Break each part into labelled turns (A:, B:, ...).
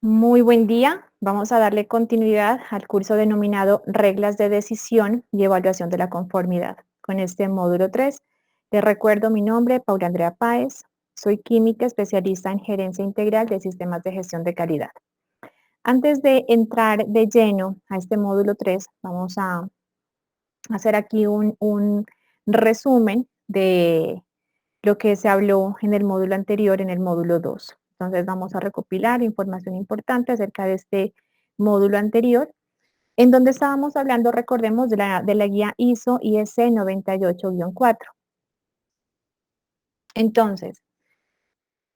A: Muy buen día. Vamos a darle continuidad al curso denominado Reglas de Decisión y Evaluación de la Conformidad. Con este módulo 3, les recuerdo mi nombre, Paula Andrea Páez. Soy química especialista en gerencia integral de sistemas de gestión de calidad. Antes de entrar de lleno a este módulo 3, vamos a hacer aquí un resumen de lo que se habló en el módulo anterior, en el módulo 2. Entonces vamos a recopilar información importante acerca de este módulo anterior, en donde estábamos hablando, recordemos, de la guía ISO IEC 98-4. Entonces,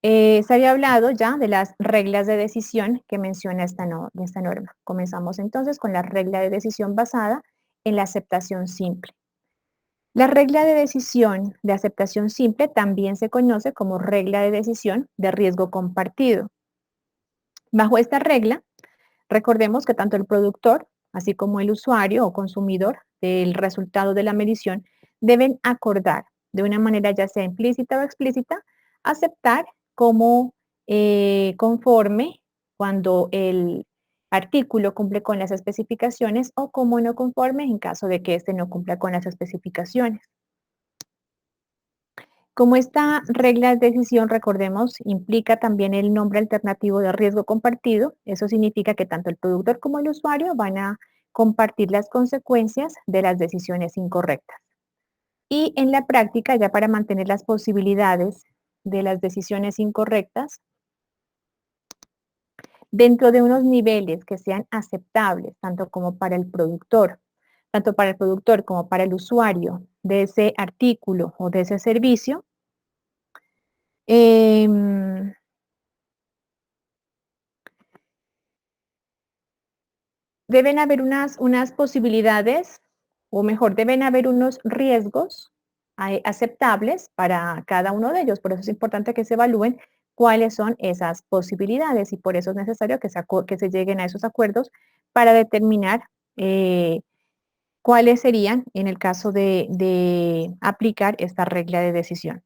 A: se había hablado ya de las reglas de decisión que menciona esta norma. Comenzamos entonces con la regla de decisión basada en la aceptación simple. La regla de decisión de aceptación simple también se conoce como regla de decisión de riesgo compartido. Bajo esta regla, recordemos que tanto el productor, así como el usuario o consumidor del resultado de la medición, deben acordar de una manera ya sea implícita o explícita, aceptar como conforme cuando el artículo cumple con las especificaciones o como no conforme en caso de que éste no cumpla con las especificaciones. Como esta regla de decisión, recordemos, implica también el nombre alternativo de riesgo compartido, eso significa que tanto el productor como el usuario van a compartir las consecuencias de las decisiones incorrectas. Y en la práctica, ya para mantener las posibilidades de las decisiones incorrectas, dentro de unos niveles que sean aceptables, tanto para el productor como para el usuario de ese artículo o de ese servicio, em, deben haber unas posibilidades, o mejor, deben haber unos riesgos aceptables para cada uno de ellos. Por eso es importante que se evalúen cuáles son esas posibilidades y por eso es necesario que se lleguen a esos acuerdos para determinar eh, cuáles serían en el caso de aplicar esta regla de decisión.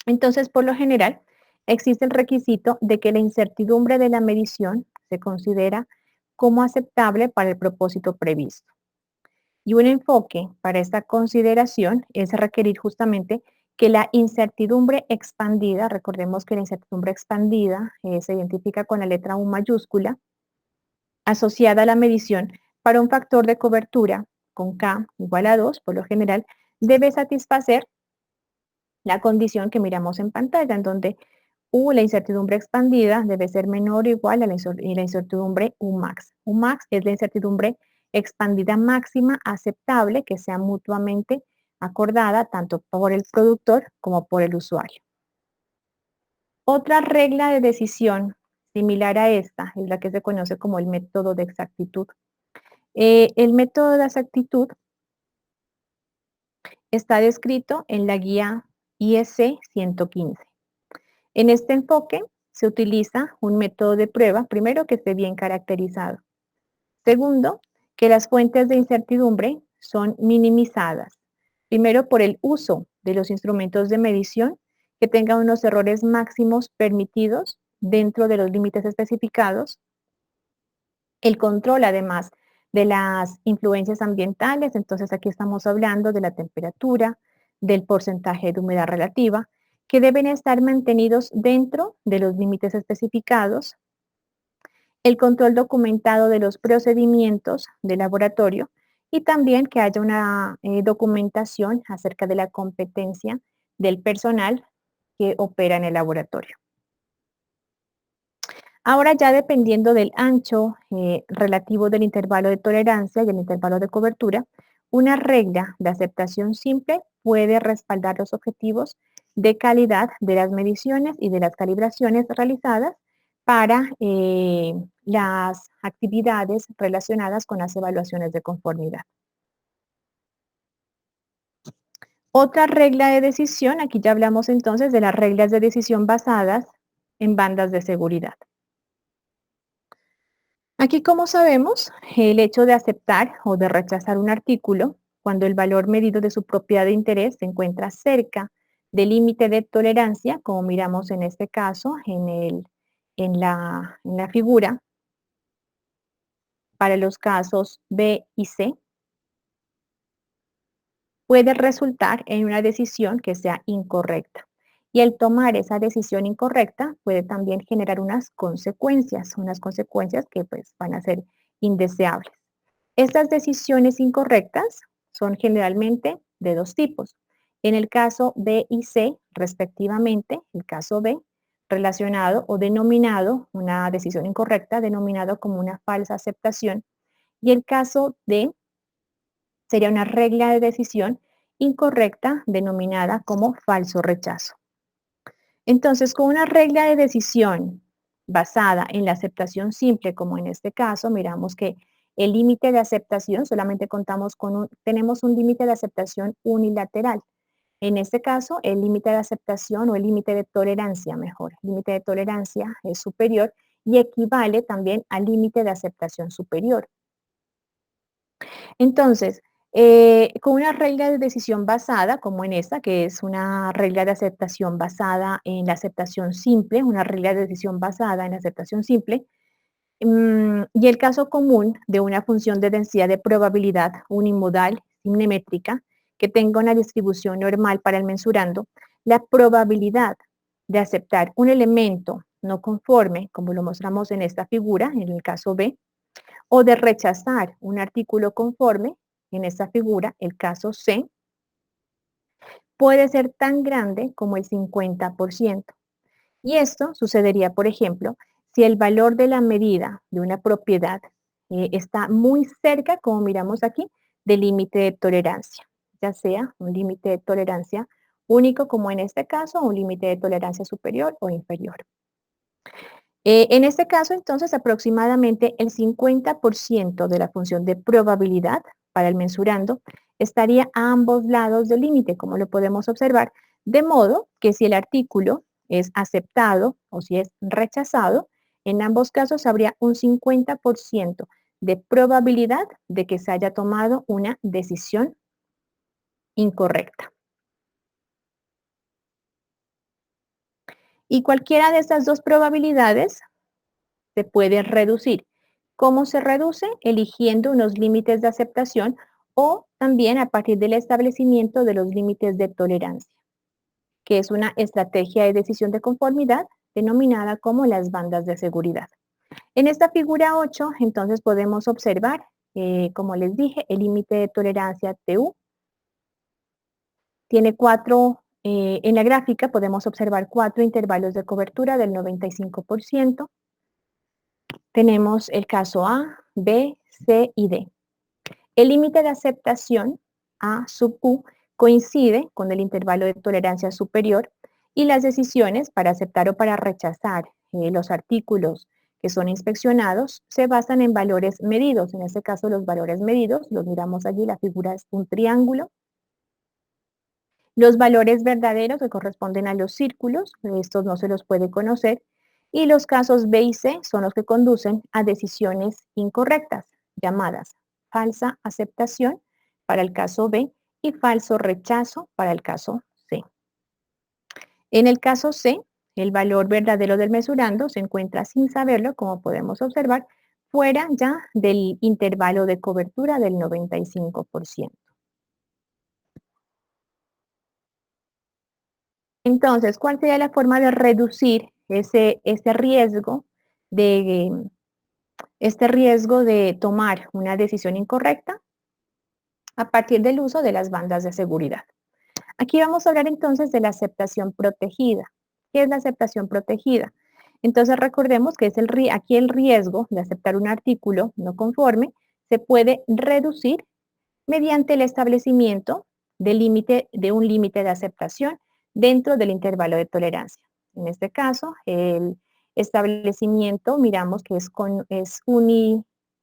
A: Entonces, por lo general, existe el requisito de que la incertidumbre de la medición se considera como aceptable para el propósito previsto. Y un enfoque para esta consideración es requerir justamente que la incertidumbre expandida, recordemos que la incertidumbre expandida se identifica con la letra U mayúscula, asociada a la medición para un factor de cobertura con K igual a 2, por lo general, debe satisfacer la condición que miramos en pantalla, en donde U, la incertidumbre expandida, debe ser menor o igual a la incertidumbre Umax. Umax es la incertidumbre expandida máxima aceptable que sea mutuamente acordada tanto por el productor como por el usuario. Otra regla de decisión similar a esta es la que se conoce como el método de exactitud. El método de exactitud está descrito en la guía IEC 115. En este enfoque se utiliza un método de prueba, primero que esté bien caracterizado. Segundo, que las fuentes de incertidumbre son minimizadas. Primero, por el uso de los instrumentos de medición que tengan unos errores máximos permitidos dentro de los límites especificados. El control, además, de las influencias ambientales. Entonces, aquí estamos hablando de la temperatura, del porcentaje de humedad relativa, que deben estar mantenidos dentro de los límites especificados, el control documentado de los procedimientos de laboratorio y también que haya una documentación acerca de la competencia del personal que opera en el laboratorio. Ahora ya dependiendo del ancho relativo del intervalo de tolerancia y el intervalo de cobertura, una regla de aceptación simple puede respaldar los objetivos de calidad de las mediciones y de las calibraciones realizadas para las actividades relacionadas con las evaluaciones de conformidad. Otra regla de decisión, aquí ya hablamos entonces de las reglas de decisión basadas en bandas de seguridad. Aquí, como sabemos, el hecho de aceptar o de rechazar un artículo, cuando el valor medido de su propiedad de interés se encuentra cerca del límite de tolerancia, como miramos en este caso, en el en la figura, para los casos B y C, puede resultar en una decisión que sea incorrecta. Y el tomar esa decisión incorrecta puede también generar unas consecuencias que pues, van a ser indeseables. Estas decisiones incorrectas son generalmente de dos tipos. En el caso B y C, respectivamente, el caso B, relacionado o denominado una decisión incorrecta, denominado como una falsa aceptación, y el caso D sería una regla de decisión incorrecta denominada como falso rechazo. Entonces, con una regla de decisión basada en la aceptación simple, como en este caso, miramos que el límite de aceptación, solamente tenemos un límite de aceptación unilateral. En este caso, el límite de aceptación o el límite de tolerancia, mejor, el límite de tolerancia es superior y equivale también al límite de aceptación superior. Entonces, con una regla de decisión basada, como en esta, que es una regla de aceptación basada en la aceptación simple, una regla de decisión basada en la aceptación simple, y el caso común de una función de densidad de probabilidad unimodal simétrica que tenga una distribución normal para el mensurando, la probabilidad de aceptar un elemento no conforme, como lo mostramos en esta figura, en el caso B, o de rechazar un artículo conforme, en esta figura, el caso C, puede ser tan grande como el 50%. Y esto sucedería, por ejemplo, si el valor de la medida de una propiedad está muy cerca, como miramos aquí, del límite de tolerancia, ya sea un límite de tolerancia único, como en este caso, o un límite de tolerancia superior o inferior. En este caso, entonces, aproximadamente el 50% de la función de probabilidad para el mensurando estaría a ambos lados del límite, como lo podemos observar, de modo que si el artículo es aceptado o si es rechazado, en ambos casos habría un 50% de probabilidad de que se haya tomado una decisión incorrecta. Y cualquiera de estas dos probabilidades se puede reducir. ¿Cómo se reduce? Eligiendo unos límites de aceptación o también a partir del establecimiento de los límites de tolerancia, que es una estrategia de decisión de conformidad denominada como las bandas de seguridad. En esta figura 8, entonces podemos observar, como les dije, el límite de tolerancia TU. Tiene en la gráfica podemos observar 4 intervalos de cobertura del 95%. Tenemos el caso A, B, C y D. El límite de aceptación, A sub U, coincide con el intervalo de tolerancia superior y las decisiones para aceptar o para rechazar los artículos que son inspeccionados se basan en valores medidos. En este caso, los valores medidos, los miramos allí, la figura es un triángulo. Los valores verdaderos que corresponden a los círculos, estos no se los puede conocer, y los casos B y C son los que conducen a decisiones incorrectas, llamadas falsa aceptación para el caso B y falso rechazo para el caso C. En el caso C, el valor verdadero del mesurando se encuentra sin saberlo, como podemos observar, fuera ya del intervalo de cobertura del 95%. Entonces, ¿cuál sería la forma de reducir ese riesgo de tomar una decisión incorrecta? A partir del uso de las bandas de seguridad. Aquí vamos a hablar entonces de la aceptación protegida. ¿Qué es la aceptación protegida? Entonces recordemos que aquí el riesgo de aceptar un artículo no conforme se puede reducir mediante el establecimiento de un límite de aceptación dentro del intervalo de tolerancia. En este caso, el establecimiento, miramos que es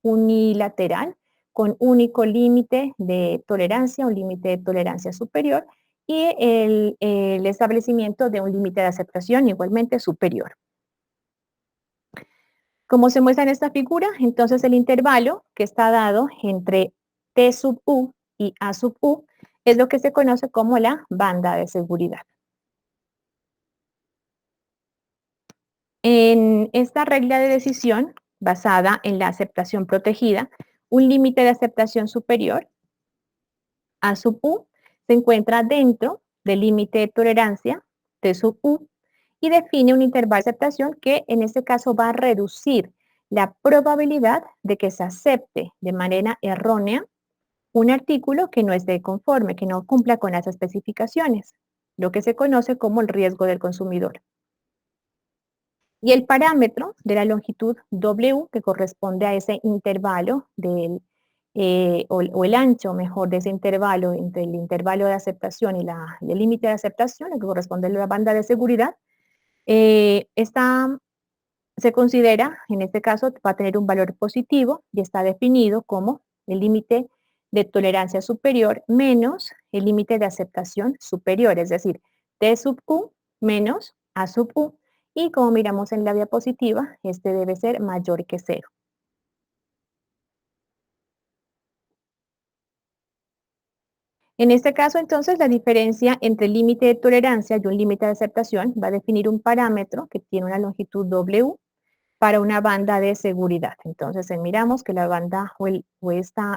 A: unilateral, con único límite de tolerancia, un límite de tolerancia superior, y el establecimiento de un límite de aceptación igualmente superior. Como se muestra en esta figura, entonces el intervalo que está dado entre T sub U y A sub U es lo que se conoce como la banda de seguridad. En esta regla de decisión, basada en la aceptación protegida, un límite de aceptación superior a sub u se encuentra dentro del límite de tolerancia T sub u y define un intervalo de aceptación que en este caso va a reducir la probabilidad de que se acepte de manera errónea un artículo que no esté conforme, que no cumpla con las especificaciones, lo que se conoce como el riesgo del consumidor. Y el parámetro de la longitud W, que corresponde a ese intervalo o el ancho, mejor, de ese intervalo entre el intervalo de aceptación y el límite de aceptación, lo que corresponde a la banda de seguridad, se considera, en este caso, va a tener un valor positivo y está definido como el límite de tolerancia superior menos el límite de aceptación superior, es decir, T sub U menos A sub U. Y como miramos en la diapositiva, este debe ser mayor que cero. En este caso, entonces, la diferencia entre el límite de tolerancia y un límite de aceptación va a definir un parámetro que tiene una longitud W para una banda de seguridad. Entonces, miramos que la banda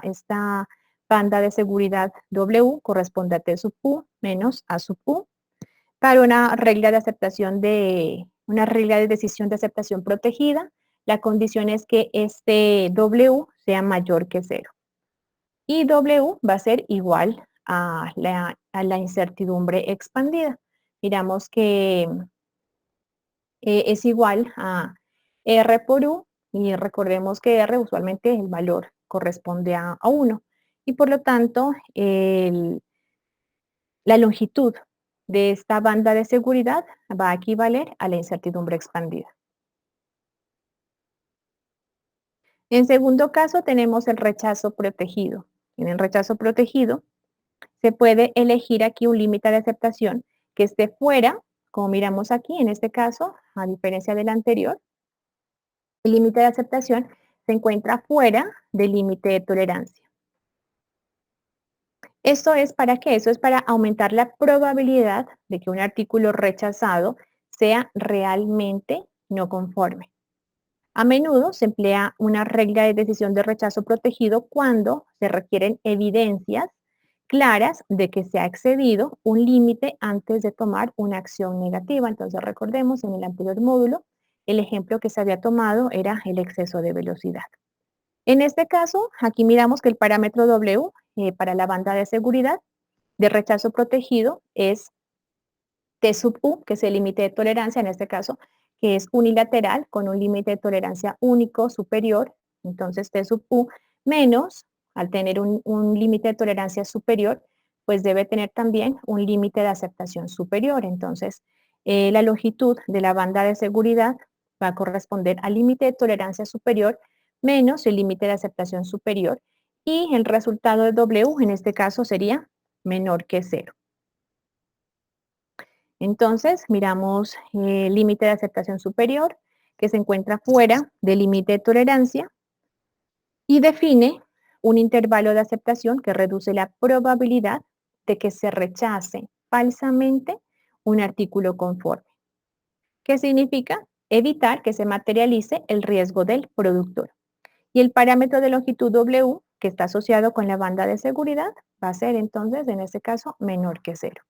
A: esta banda de seguridad W corresponde a T sub U menos A sub U. Para una regla de aceptación una regla de decisión de aceptación protegida, la condición es que este W sea mayor que cero. Y W va a ser igual a la incertidumbre expandida. Miramos que es igual a R por U, y recordemos que R usualmente el valor corresponde a 1, y por lo tanto la longitud de esta banda de seguridad va a equivaler a la incertidumbre expandida. En segundo caso tenemos el rechazo protegido. En el rechazo protegido se puede elegir aquí un límite de aceptación que esté fuera, como miramos aquí en este caso, a diferencia del anterior. El límite de aceptación se encuentra fuera del límite de tolerancia. ¿Esto es para qué? Eso es para aumentar la probabilidad de que un artículo rechazado sea realmente no conforme. A menudo se emplea una regla de decisión de rechazo protegido cuando se requieren evidencias claras de que se ha excedido un límite antes de tomar una acción negativa. Entonces recordemos en el anterior módulo, el ejemplo que se había tomado era el exceso de velocidad. En este caso, aquí miramos que el parámetro W para la banda de seguridad de rechazo protegido es T sub U, que es el límite de tolerancia, en este caso, que es unilateral con un límite de tolerancia único superior. Entonces, T sub U menos, al tener un límite de tolerancia superior, pues debe tener también un límite de aceptación superior. Entonces, la longitud de la banda de seguridad va a corresponder al límite de tolerancia superior menos el límite de aceptación superior, y el resultado de W en este caso sería menor que cero. Entonces, miramos el límite de aceptación superior, que se encuentra fuera del límite de tolerancia, y define un intervalo de aceptación que reduce la probabilidad de que se rechace falsamente un artículo conforme. ¿Qué significa? Evitar que se materialice el riesgo del productor. Y el parámetro de longitud W, que está asociado con la banda de seguridad, va a ser entonces, en este caso, menor que cero.